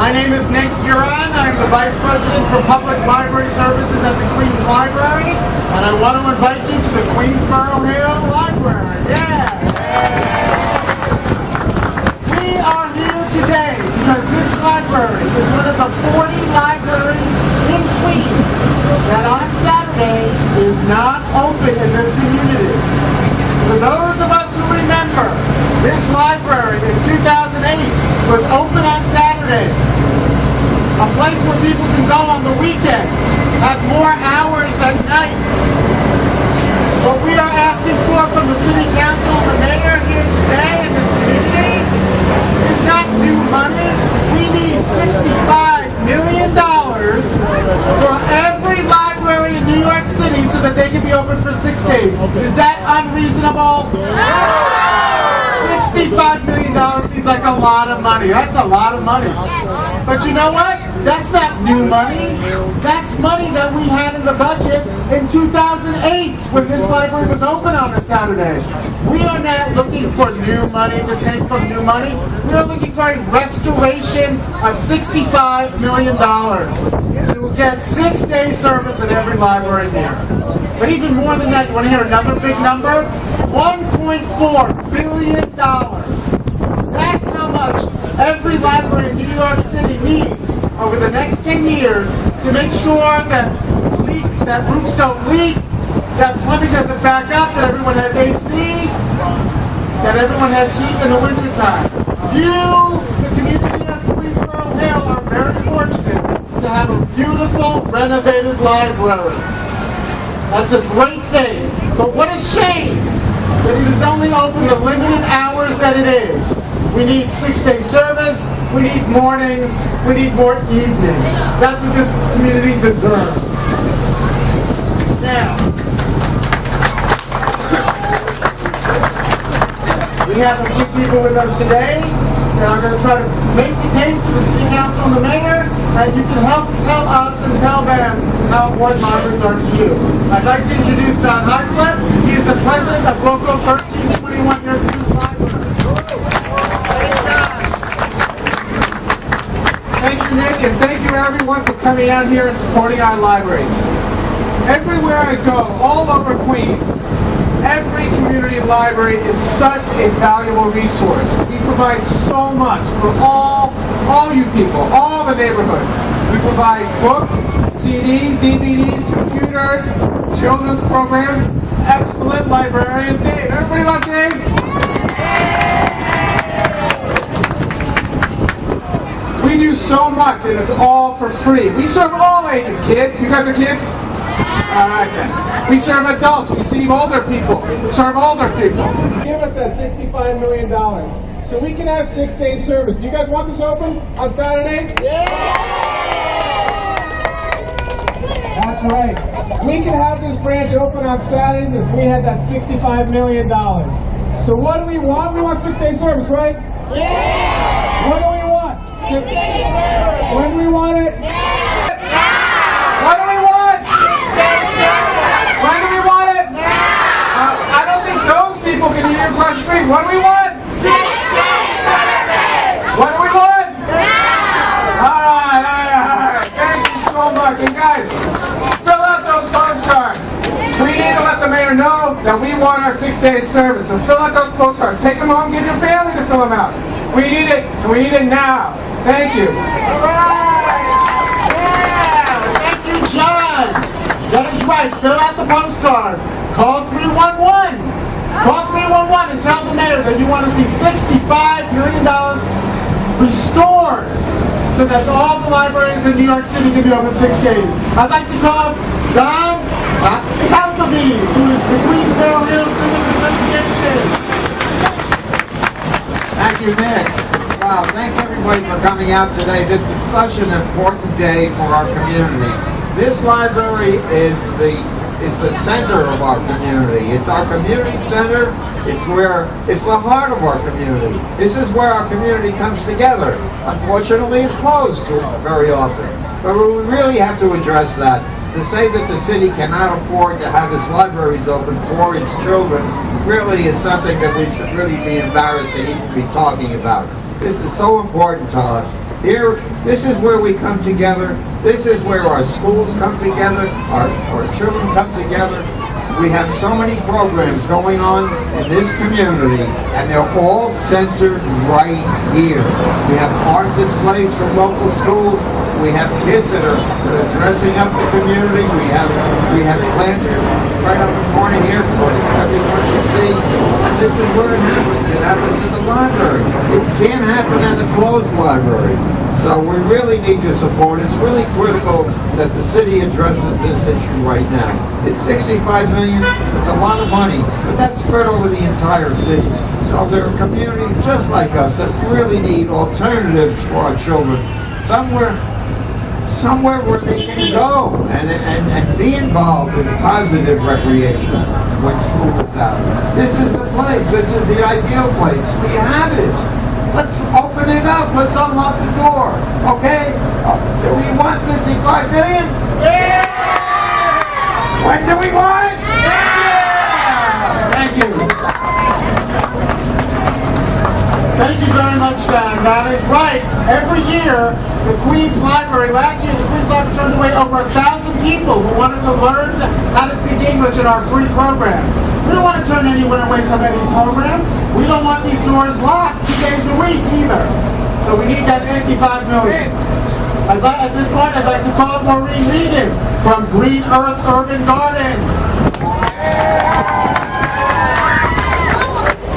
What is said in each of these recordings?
My name is Nick Huron. I'm the Vice President for Public Library Services at the Queens Library, and I want to invite you to the Queensboro Hill Library. Yeah! We are here today because this library is one of the 40 libraries in Queens that on Saturday is not open in this community. For those of us who remember, this library in 2008 was open on Saturday. A place where people can go on the weekend, have more hours at night. What we are asking for from the City Council and the Mayor here today in this community is not new money. We need $65 million for every library in New York City so that they can be open for 6 days. Is that unreasonable? $65 million seems like a lot of money. That's a lot of money. But you know what? That's not new money. That's money that we had in the budget in 2008 when this library was open on a Saturday. We are not looking for new money to take from new money. We are looking for a restoration of $65 million to get 6-day service at every library here. But even more than that, you want to hear another big number? $1.4 billion. That's how much every library in New York City needs over the next 10 years to make sure that roofs don't leak, that plumbing doesn't back up, that everyone has AC, that everyone has heat in the wintertime. You, the community of Queensboro Hill, are very fortunate to have a beautiful, renovated library. That's a great thing. But what a shame that it is only open the limited hours that it is. We need 6-day service, we need mornings, we need more evenings. That's what this community deserves. Now, we have a few people with us today that are going to try to make the case to the City Council and the Mayor, and you can help tell us and tell them how important libraries are to you. I'd like to introduce John Heislip. He is the president of Local 1321 here at the Queens Library. Thank you, Nick, and thank you everyone for coming out here and supporting our libraries. Everywhere I go, all over Queens, every community library is such a valuable resource. We provide so much for all you people, all the neighborhoods. We provide books, CDs, DVDs, computers, children's programs, excellent librarians. Dave, everybody love Dave? We do so much and it's all for free. We serve all ages, kids. You guys are kids? Alright then. We serve adults, we serve older people. Give us that $65 million so we can have 6-day service. Do you guys want this open on Saturdays? Yeah! That's right. We can have this branch open on Saturdays if we had that $65 million. So what do we want? We want 6-day service, right? Yeah! What do we want? 6-day service. When do we want it? Yeah! What do we want? 6-day service. When do we want it? Now! I don't think those people can hear across the street. What do we want? 6-day service. What do we want? Now! All right. Thank you so much. And guys, fill out those postcards. We need to let the mayor know that we want our 6-day service. So fill out those postcards. Take them home. Get your family to fill them out. We need it, and we need it now. Thank you. All right. Yeah. Thank you, John. That is right. Fill out the postcards. Call 311. Call 311 and tell the mayor that you want to see $65 million restored so that all the libraries in New York City can be open 6 days. I'd like to call Don Calcavy, who is the Queensboro Hill Civic Association. Thank you, Nick. Wow, thanks everybody for coming out today. This is such an important day for our community. This library is the center of our community. It's our community center. It's the heart of our community. This is where our community comes together. Unfortunately, it's closed very often. But we really have to address that. To say that the city cannot afford to have its libraries open for its children really is something that we should really be embarrassed to even be talking about. This is so important to us. Here, this is where we come together. This is where our schools come together, our children come together. We have so many programs going on in this community, and they're all centered right here. We have art displays from local schools. We have kids that are dressing up the community. We have planters right up the corner here for everyone to see. And this is where it happens. It happens in the library. It can't happen at a closed library. So we really need your support. It's really critical that the city addresses this issue right now. It's $65 million. It's a lot of money, but that's spread over the entire city. So there are communities just like us that really need alternatives for our children. Somewhere where they can go and be involved in positive recreation when school is out. This is the place. This is the ideal place. We have it. Let's open it up. Let's unlock the door. Okay? Do we want 65 million? Yeah! When do we want it? Yeah! Thank you. Thank you very much, Dan. That is right. Every year, the Queens Library, last year, the Queens Library turned away over 1,000 people who wanted to learn how to speak English in our free program. We don't want to turn anyone away from any programs. We don't want these doors locked 2 days a week either. So we need that $65 million. At this point, I'd like to call Maureen Regan from Green Earth Urban Garden.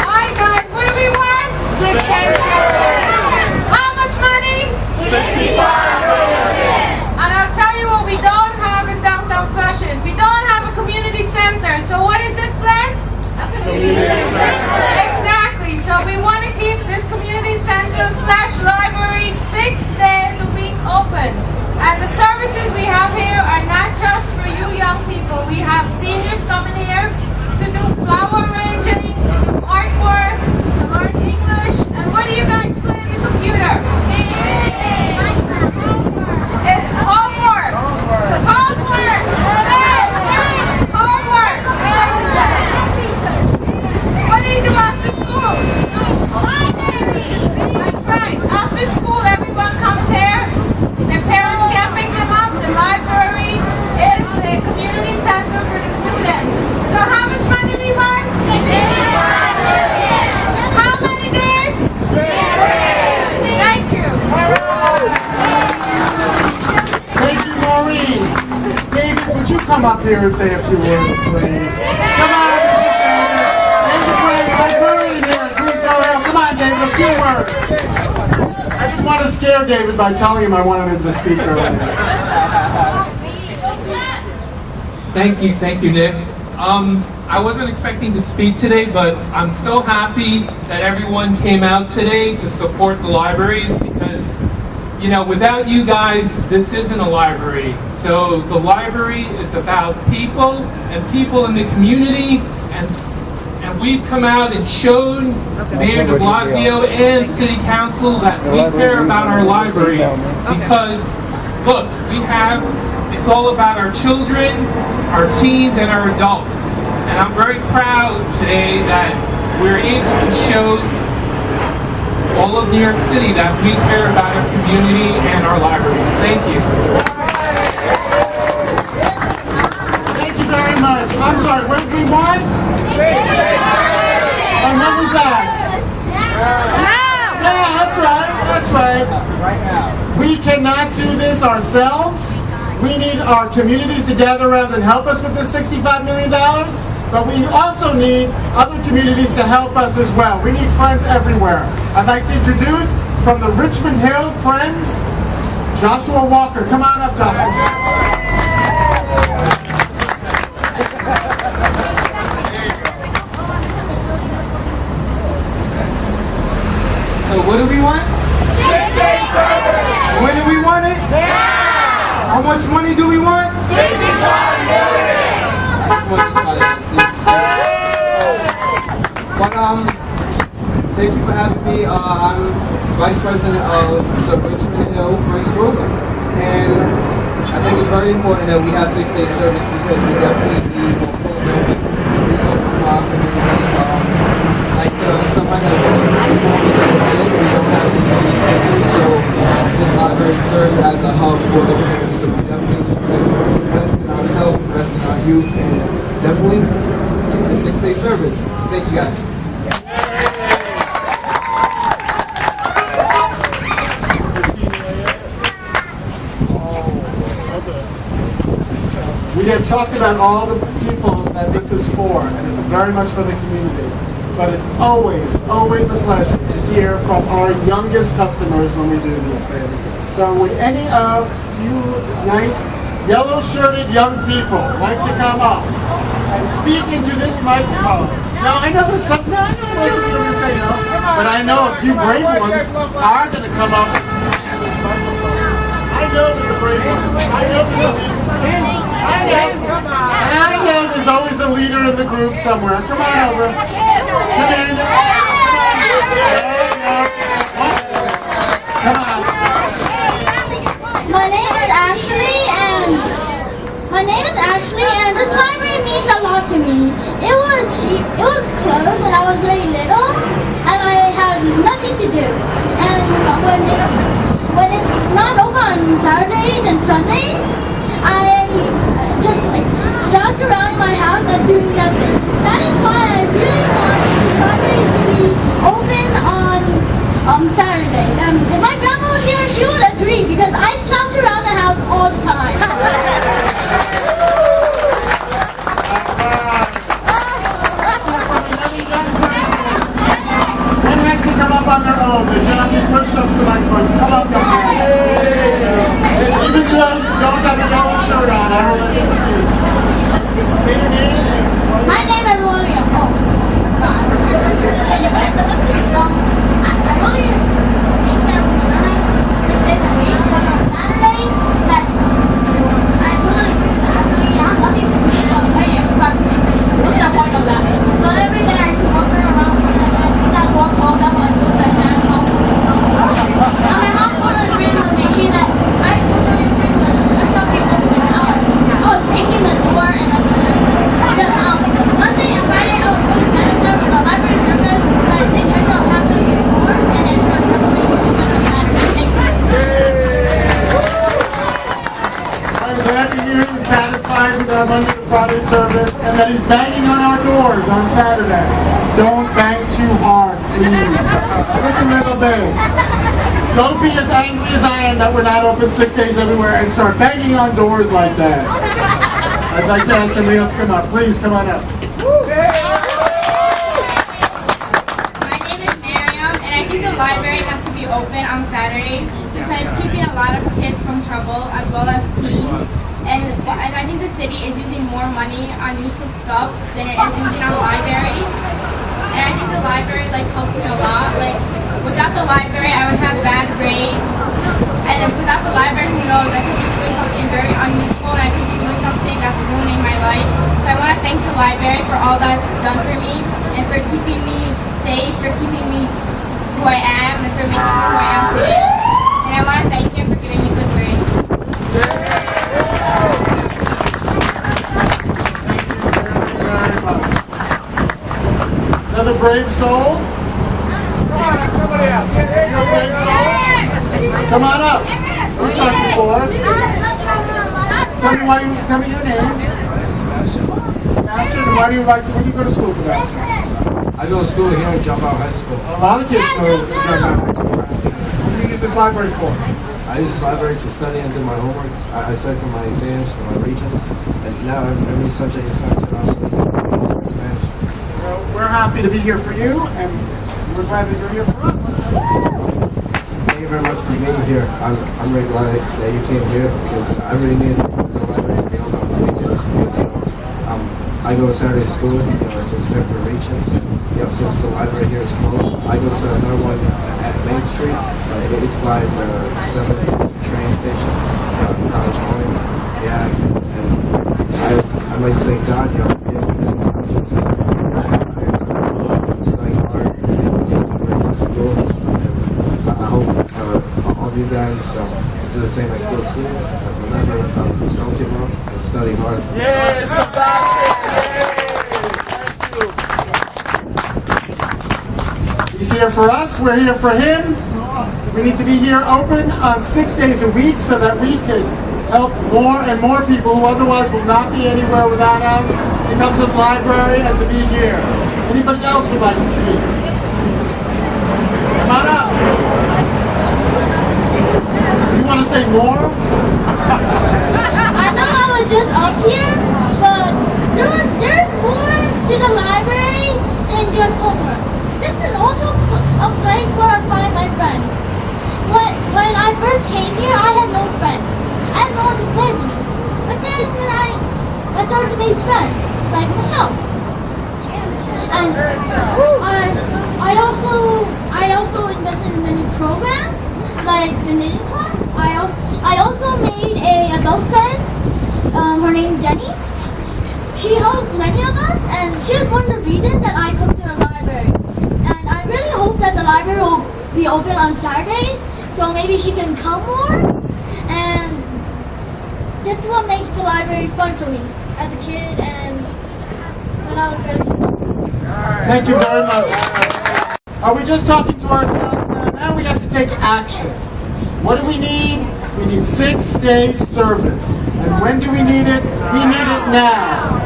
Hi guys, what do we want? How much money? $65 million. And I'll tell you what we don't have in downtown Flushing. We don't have a community center. So what is this place? A community center. Exactly. So we want to keep this community center / library 6 days a week open. And the services we have here are not just for you young people. We have seniors coming here to do flower arranging, to do artwork, to learn English. And what do you guys play on the computer? Homework. Homework. Homework. What do you do after school? That's right. After school, everyone comes here. Their parents can't pick them up. The library is a community center for the students. So how much money do we want? How many days? 6 days. Thank you. Thank you, Maureen. David, would you come up here and say a few words, please? Come on, David. Thank you for the librarian here. Please go ahead. Come on, David, a few words. I didn't want to scare David by telling him I wanted him to speak earlier. Thank you, Nick. I wasn't expecting to speak today, but I'm so happy that everyone came out today to support the libraries because, you know, without you guys, this isn't a library. So the library is about people and people in the community, and we've come out and shown Mayor de Blasio and City Council that we care about our libraries because, look, it's all about our children, our teens, and our adults. And I'm very proud today that we're able to show all of New York City that we care about our community and our libraries. Thank you. Thank you very much. I'm sorry, what did we want? And when was that? Yeah, that's right. That's right. Right now. We cannot do this ourselves. We need our communities to gather around and help us with this $65 million. But we also need other communities to help us as well. We need friends everywhere. I'd like to introduce from the Richmond Hill Friends, Joshua Walker. Come on up, Joshua. So what do we want? When do we want it? Now! How much money do we want? $65 million! But thank you for having me. I'm Vice President of the Richmond Hill Friends Group, and I think it's very important that we have 6-day service because we definitely need more programming resources for our community. Like somebody before we just said, we don't have community centers, so serves as a hub for the community. So we definitely need to invest in ourselves, invest in our youth, and definitely the 6-day service. Thank you guys. We have talked about all the people that this is for, and it's very much for the community. But it's always a pleasure to hear from our youngest customers when we do these things. So would any of you nice yellow-shirted young people like to come up and speak into this microphone? Now I know there's some, no, I know most of you are going to say no, but I know a few brave ones are going to come up to this microphone. I know there's a brave one. I know there's a leader. I know there's always a leader in the group somewhere. Come on over. Come in. Come on. My name is Ashley, and this library means a lot to me. It was closed when I was very little, and I had nothing to do. And when it's not open on Saturdays and Sundays, I just sat around in my house and doing nothing. That is why I really want this library to be open on Saturdays. And if my grandma was here, she would agree because I slouch around the house all the time. Who has to come up on their own? They cannot be pushed up to the microphone. Come up, young man. Even though you don't have a yellow shirt on, I will let you speak. Say your name. My name is William. Oh, God. I really think that when I 6 days a week, on Saturday, that I really actually have nothing to do but play and procrastinate. What's the point of that? So every day I just walk around and I see that walk all that one with the hand home. And my mom totally brings the nation that I totally bring the extra page of the house. I was taking the door and Monday and Friday I was going to Canada with the library service, but I think I shall have them before and it shall definitely be on Saturday. I'm glad to hear he's satisfied with our Monday to Friday service and that he's banging on our doors on Saturday. Don't bang too hard, please. Just a little bit. Don't be as angry as I am that we're not open 6 days everywhere and start banging on doors like that. I'd like to ask somebody else to come up. Please, come on up. My name is Miriam, and I think the library has to be open on Saturdays because it's keeping a lot of kids from trouble as well as teens. And I think the city is using more money on useless stuff than it is using on libraries. And I think the library helps me a lot. Without the library, I would have bad grades. And without the library, who knows, I could be doing something very unuseful and I could be doing something that's ruining my life. So I want to thank the library for all that's done for me and for keeping me safe, for keeping me who I am, and for making me who I am today. And I want to thank you for giving me good grades. Another brave soul? Come on, somebody else. You're a brave soul? Come on up. We're talking for. Tell me your name. Sebastian, where do you go to school, Sebastian? I go to school here at Jump Out High School. A lot of kids go to Jump Out High School. What do you use this library for? I use this library to study and do my homework. I study for my exams, for my regents, and now every subject is science and also in Spanish. Well, we're happy to be here for you, and we're glad that you're here for us. Thank you very much for being here. I'm really glad that you came here because I really need the library to be open on the weekends because I go to Saturday school, to prepare for regents, and since the library here is closed, I go to another one at Main Street. It's by the 7th train station, College Point. Yeah, and I'd like to thank God, this is studying hard, going to school. I hope all of you guys do the same at school too. Remember, don't give up and study hard. Yes, Sebastian! He's here for us, we're here for him. We need to be here open on 6 days a week so that we can help more and more people who otherwise will not be anywhere without us to come to the library and to be here. Anybody else would like to speak? Come on up. You want to say more? I know I was just up here, but there's more to the library than just homework. This is also a place where I find my friends. When I first came here, I had no friends. I had no one to play with me. But then when I started to make friends, like Michelle. And I also invested in many programs, like the knitting club. I also made a adult friend. Her name is Jenny. She helps many of us, and she was one of the reasons that I come to the library. And I really hope that the library will be open on Saturdays, so maybe she can come more. And that's what makes the library fun for me as a kid and when I was really young. Thank you very much. Are we just talking to ourselves now? Now we have to take action. What do we need? We need 6 days service. And when do we need it? We need it now.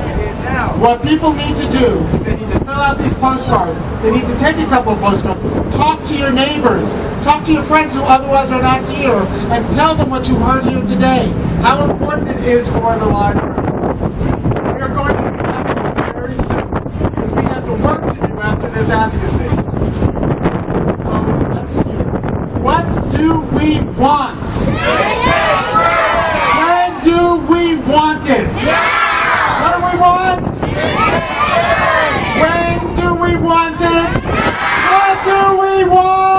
What people need to do is they need to fill out these postcards. They need to take a couple of postcards. Talk to your neighbors. Talk to your friends who otherwise are not here and tell them what you heard here today. How important it is for the library. We are going to be advocates very soon because we have the work to do after this advocacy. So let's hear. What do we want? When do we want it? What do we want? When do we want it? What do we want?